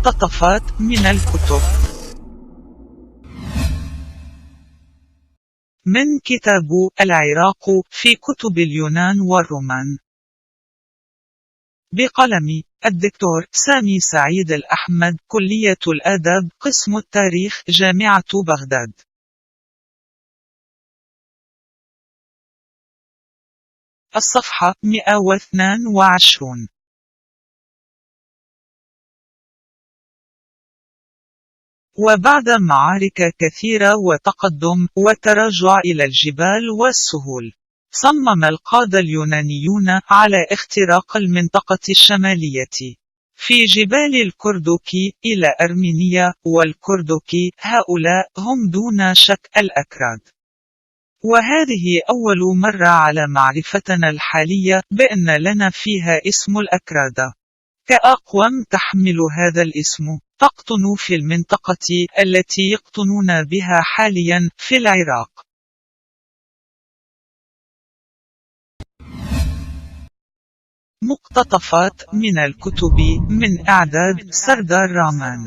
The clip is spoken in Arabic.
مقتطفات من الكتب. من كتاب العراق في كتب اليونان والرومان، بقلم الدكتور سامي سعيد الأحمد، كلية الآداب، قسم التاريخ، جامعة بغداد. الصفحة 122. وبعد معارك كثيرة وتقدم وتراجع إلى الجبال والسهول، صمم القادة اليونانيون على اختراق المنطقة الشمالية في جبال الكردوكي إلى أرمينيا، والكردوكي هؤلاء هم دون شك الأكراد. وهذه أول مرة على معرفتنا الحالية بأن لنا فيها اسم الأكراد كأقوم تحمل هذا الاسم، تقطن في المنطقة التي يقطنون بها حاليا في العراق. مقتطفات من الكتب من إعداد سردار رامان.